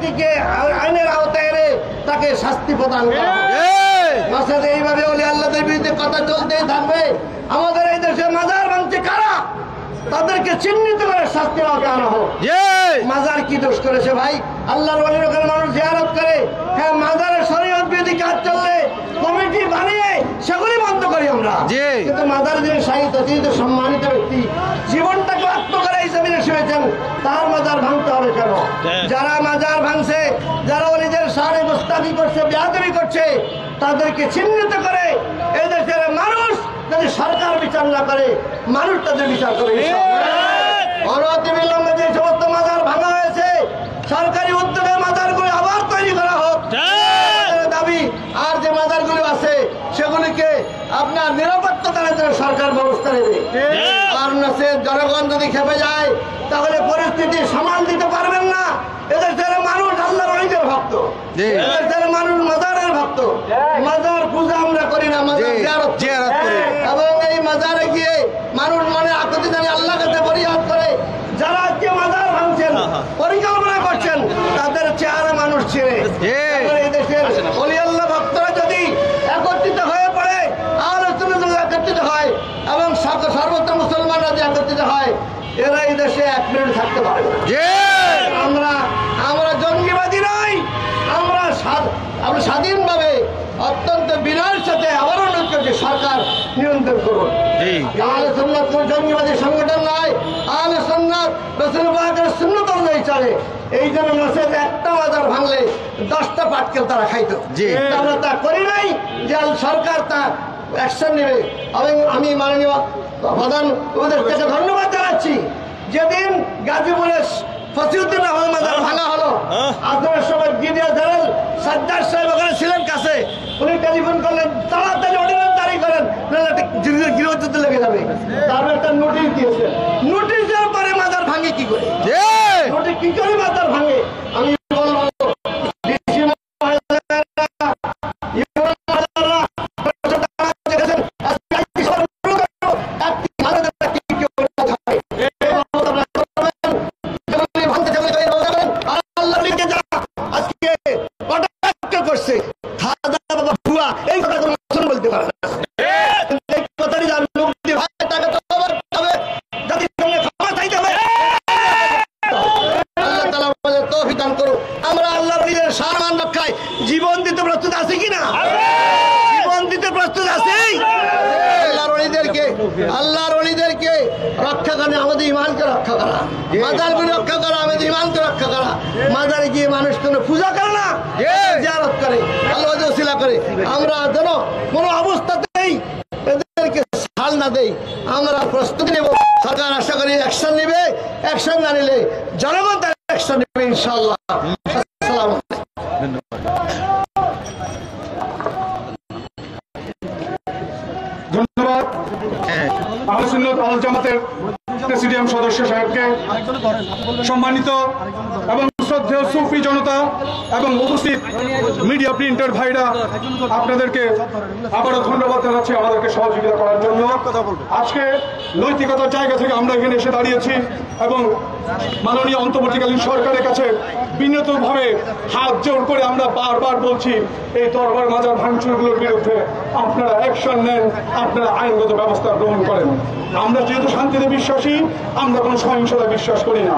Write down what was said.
ব্যক্তিকে আইনের আওতায় এনে তাকে শাস্তি প্রদান করা হবে। এইভাবে ওলি আল্লাহদের বিরুদ্ধে কথা চলতেই থাকবে। আমাদের এই দেশে মাজার ভাঙছে কারা, তাদেরকে চিহ্নিত করে শাস্তি আনা হোক। মাজার কি দোষ করেছে ভাই? আল্লাহর ওলির ওখানে মানুষ জিয়ারত করে। হ্যাঁ, মাজারের শরীয়ত বিরোধী কাজ চললে কমিটি বানিয়ে সেগুলি বন্ধ করি আমরা, কিন্তু মাজার যিনি সাহিত্য, তিনি তো সম্মানিত ব্যক্তি, জীবনটাকে আত্মকারে হিসেবে শুয়েছেন, তার মাজার ভাঙতে হবে কেন? যারা মাজার ভাঙছে, যারা ওলিদের সারে গোস্তাখি করছে, বেয়াদবি করছে, তাদেরকে চিহ্নিত করে এই দেশের মানুষ যদি সরকার বিচার না করে, মানুষ তাদের বিচার করে। অনতিবিলম্বে যে সমস্ত মাজার ভাঙা হয়েছে, সরকারি উদ্যোগে মাজারগুলি আবার তৈরি করা হোক দাবি। আর যে মাজারগুলি আছে সেগুলিকে আপনার নিরাপত্তা দেওয়ার জন্য সরকার ব্যবস্থা নেবে। আর না, জনগণ যদি খেপে যায় তাহলে পরিস্থিতি সামাল দিতে পারবেন না। এদেশের মানুষ আল্লাহর ওলিদের ভক্ত, এদেশের মানুষ মাজারের ভক্ত। মাজার পূজা আমরা করি না, মাজার জিয়ারত করি। এবং এই মাজারে গিয়ে মানুষ মনে আকুতি জানিয়ে আল্লাহর কাছে ফরিয়াদ করে। যারা আজকে মাজার ভাঙছেন, পরিকল্পনা করছেন, তাদের চেহারা মানুষ ছিঁড়ে। এই দেশের ওলি আল্লাহ ভক্তরা যদি একত্রিত হয়ে পড়ে, আর একত্রিত হয় এবং সর্বত্র মুসলমানরা যদি একত্রিত হয়, এরা এই দেশে 1 মিনিট থাকতে পারে না। আমরা জঙ্গিবাদী নই, আমরা স্বাধীনভাবে অত্যন্ত বিনয়ের সাথে আবারও অনুরোধ করছি, সরকার নিয়ন্ত্রণ করুন। আহলে সুন্নাত কোন জঙ্গিবাদী সংগঠন নয়, আহলে সুন্নাত রাসূল পাকের সুন্নাত অনুযায়ী চলে। এই জন্য মসজিদে একটা মাজার ভাঙলে 10টা পাটকেল তারা খাইতো। আমরা তা করি নাই যে সরকার তা অ্যাকশন নেবে। আমি মাননীয় প্রধান উপদেষ্টাকে ধন্যবাদ জানাচ্ছি। যেদিন গাজীপুরের ফসিউদ্দিন রহমান মাজার ভাঙা হলো, আপনার সময় ব্রিগেডিয়ার জেনারেল সাজ্জাদ সাহেব ওখানে ছিলেন কাছে, উনি টেলিফোন করলেন, তাড়াতাড়ি অর্ডিন্যান্স জারি করেন, গৃহযুদ্ধ লেগে যাবে। তারপর একটা নোটিশ দিয়েছে। নোটিশ দেওয়ার পরে মাজার ভাঙে কি করে? নোটিশ কি করে মাজার ভাঙে? আমি বলবো জীবন দিতে প্রস্তুত আছে কিনা? জীবন দিতে প্রস্তুত আছে। আল্লাহর ওলিদেরকে রক্ষা করে আমাদের ইমানকে রক্ষা করা, মাজারগুলি রক্ষা করা আমাদের ইমানকে রক্ষা করা। মাজারে গিয়ে মানুষ কোনো পূজা করে না, জিয়ারত করে, আল্লাহ ওসিলা করে। আমরা যেন কোনো অবস্থাতেই এদেরকে ছাড় না দেই, আমরা প্রস্তুতি নেব। সরকার আশা করি অ্যাকশন নেবে, অ্যাকশন না নিলে জনগণ তার অ্যাকশন নেবে ইনশাআল্লাহ। আসসালামু আলাইকুম। ধন্যবাদ আহলে সুন্নাত ওয়াল জামাতের প্রেসিডিয়াম সদস্য সাহেবকে। সম্মানিত এবং শ্রদ্ধেয় সুফি জনতা এবং উপস্থিত মিডিয়া প্রিন্টার ভাইরা, আপনাদেরকে আবারও ধন্যবাদ জানাচ্ছি আমাদেরকে সহযোগিতা করার জন্য। আজকে নৈতিকতার জায়গা থেকে আমরা এখানে এসে দাঁড়িয়েছি এবং মাননীয় অন্তর্বর্তীকালীন সরকারের কাছে বিনীতভাবে হাত জোর করে আমরা বারবার বলছি, এই দরবার মাজার ভাঙচুরগুলোর বিরুদ্ধে আপনারা অ্যাকশন নেন, আপনারা আইনগত ব্যবস্থা গ্রহণ করেন। আমরা যেহেতু শান্তিতে বিশ্বাসী, আমরা কোনো সহিংসতা বিশ্বাস করি না।